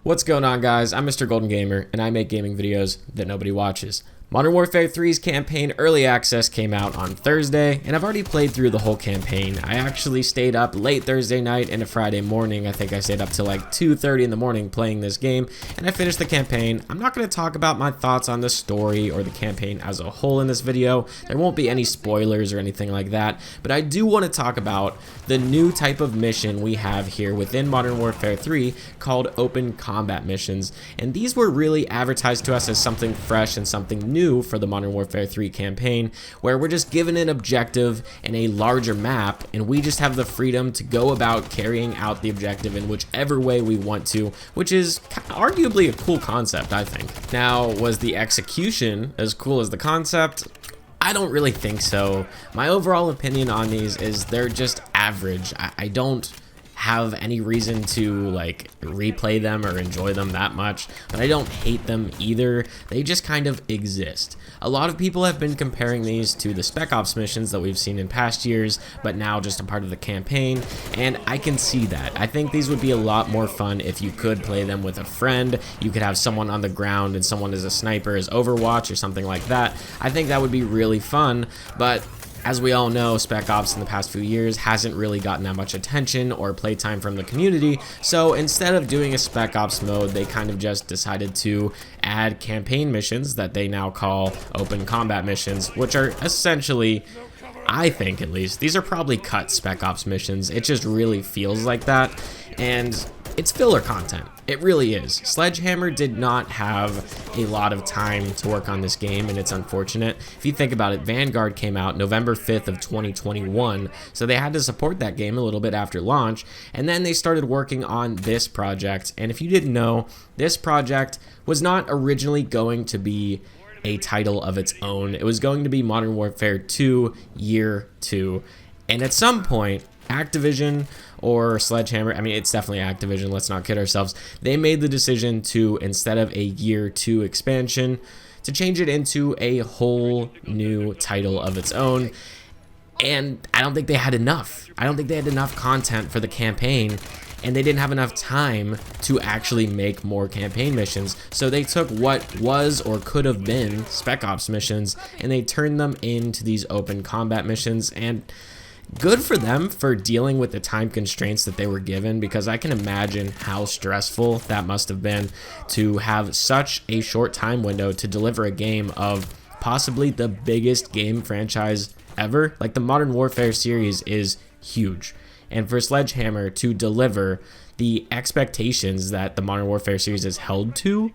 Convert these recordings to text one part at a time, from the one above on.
What's going on, guys? I'm Mr. Golden Gamer, and I make gaming videos that nobody watches. Modern Warfare 3's campaign early access came out on Thursday, and I've already played through the whole campaign. I actually stayed up late Thursday night into Friday morning. I think I stayed up till like 2:30 in the morning playing this game, and I finished the campaign. I'm not going to talk about my thoughts on the story or the campaign as a whole in this video. There won't be any spoilers or anything like that, but I do want to talk about the new type of mission we have here within Modern Warfare 3 called open combat missions, and these were really advertised to us as something fresh and something new for the Modern Warfare 3 campaign, where we're just given an objective and a larger map, and we just have the freedom to go about carrying out the objective in whichever way we want to, which is arguably a cool concept, I think. Now, was the execution as cool as the concept? I don't really think so. My overall opinion on these is they're just average. I don't have any reason to like replay them or enjoy them that much, but I don't hate them either. They just kind of exist. A lot of people have been comparing these to the Spec Ops missions that we've seen in past years, but now just a part of the campaign, and I can see that. I think these would be a lot more fun if you could play them with a friend. You could have someone on the ground and someone as a sniper as Overwatch or something like that. I think that would be really fun, but as we all know, Spec Ops in the past few years hasn't really gotten that much attention or playtime from the community, so instead of doing a Spec Ops mode, they kind of just decided to add campaign missions that they now call open combat missions, which are essentially, I think at least, these are probably cut Spec Ops missions. It just really feels like that, and it's filler content. It really is. Sledgehammer did not have a lot of time to work on this game, and it's unfortunate. If you think about it, Vanguard came out November 5th of 2021, so they had to support that game a little bit after launch, and then they started working on this project. And if you didn't know, this project was not originally going to be a title of its own. It was going to be Modern Warfare 2 Year 2, and at some point, Activision or Sledgehammer, I mean, it's definitely Activision, let's not kid ourselves, they made the decision to, instead of a Year 2 expansion, to change it into a whole new title of its own. And I don't think they had enough. I don't think they had enough content for the campaign, and they didn't have enough time to actually make more campaign missions. So they took what was or could have been Spec Ops missions, and they turned them into these open combat missions, and good for them for dealing with the time constraints that they were given, because I can imagine how stressful that must have been to have such a short time window to deliver a game of possibly the biggest game franchise ever. Like, the Modern Warfare series is huge, and for Sledgehammer to deliver the expectations that the Modern Warfare series is held to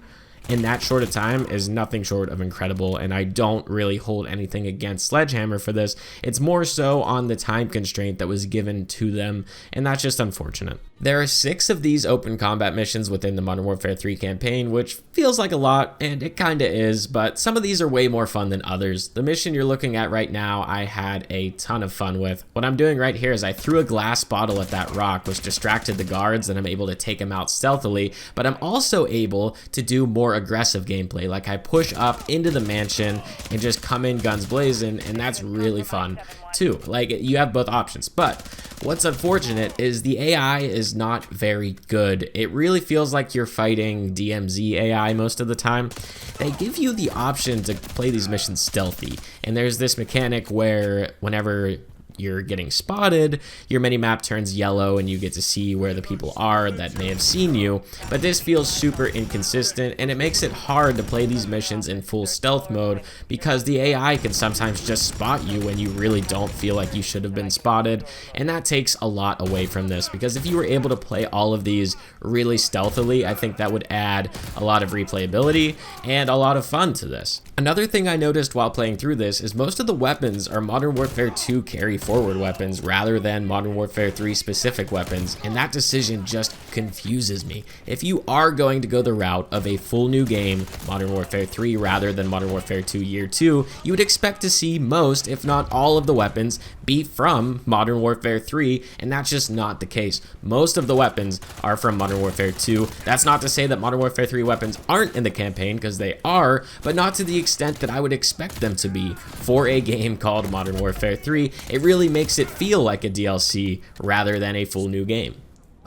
in that short a time is nothing short of incredible, and I don't really hold anything against Sledgehammer for this. It's more so on the time constraint that was given to them, and that's just unfortunate. There are 6 of these open combat missions within the Modern Warfare 3 campaign, which feels like a lot, and it kinda is, but some of these are way more fun than others. The mission you're looking at right now, I had a ton of fun with. What I'm doing right here is I threw a glass bottle at that rock, which distracted the guards, and I'm able to take them out stealthily, but I'm also able to do more aggressive gameplay. Like, I push up into the mansion and just come in guns blazing, and that's really fun too. Like, you have both options, but what's unfortunate is the AI is not very good. It really feels like you're fighting DMZ AI most of the time. They give you the option to play these missions stealthy, and there's this mechanic where whenever you're getting spotted, your minimap turns yellow and you get to see where the people are that may have seen you, but this feels super inconsistent, and it makes it hard to play these missions in full stealth mode because the AI can sometimes just spot you when you really don't feel like you should have been spotted, and that takes a lot away from this, because if you were able to play all of these really stealthily, I think that would add a lot of replayability and a lot of fun to this. Another thing I noticed while playing through this is most of the weapons are Modern Warfare 2 carry forward weapons rather than Modern Warfare 3 specific weapons, and that decision just confuses me. If you are going to go the route of a full new game, Modern Warfare 3 rather than Modern Warfare 2 Year 2, you would expect to see most, if not all, of the weapons be from Modern Warfare 3, and that's just not the case. Most of the weapons are from Modern Warfare 2. That's not to say that Modern Warfare 3 weapons aren't in the campaign, because they are, but not to the extent that I would expect them to be for a game called Modern Warfare 3. It really makes it feel like a DLC rather than a full new game.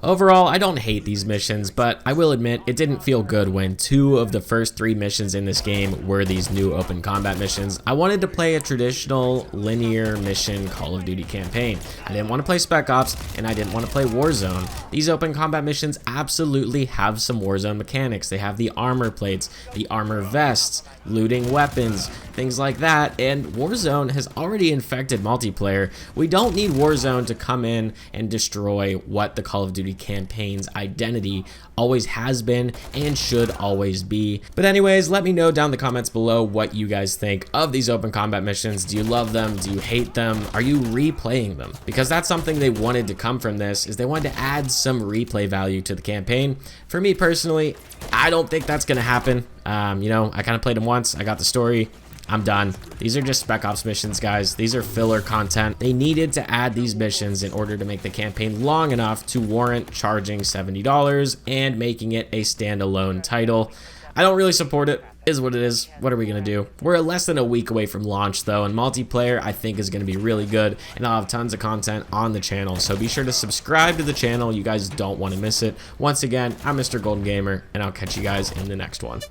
Overall, I don't hate these missions, but I will admit it didn't feel good when 2 of the first 3 missions in this game were these new open combat missions. I wanted to play a traditional linear mission Call of Duty campaign. I didn't want to play Spec Ops, and I didn't want to play Warzone. These open combat missions absolutely have some Warzone mechanics. They have the armor plates, the armor vests, looting weapons, things like that, and Warzone has already infected multiplayer. We don't need Warzone to come in and destroy what the Call of Duty campaign's identity always has been and should always be. But anyways, let me know down in the comments below what you guys think of these open combat missions. Do you love them? Do you hate them? Are you replaying them? Because that's something they wanted to come from this, is they wanted to add some replay value to the campaign. For me personally, I don't think that's gonna happen. You know, I kind of played them once, I got the story, I'm done. These are just Spec Ops missions, guys. These are filler content. They needed to add these missions in order to make the campaign long enough to warrant charging $70 and making it a standalone title. I don't really support it. Is what it is. What are we gonna do? We're less than a week away from launch though, and multiplayer I think is gonna be really good, and I'll have tons of content on the channel, so be sure to subscribe to the channel. You guys don't want to miss it. Once again, I'm Mr. Golden Gamer, and I'll catch you guys in the next one.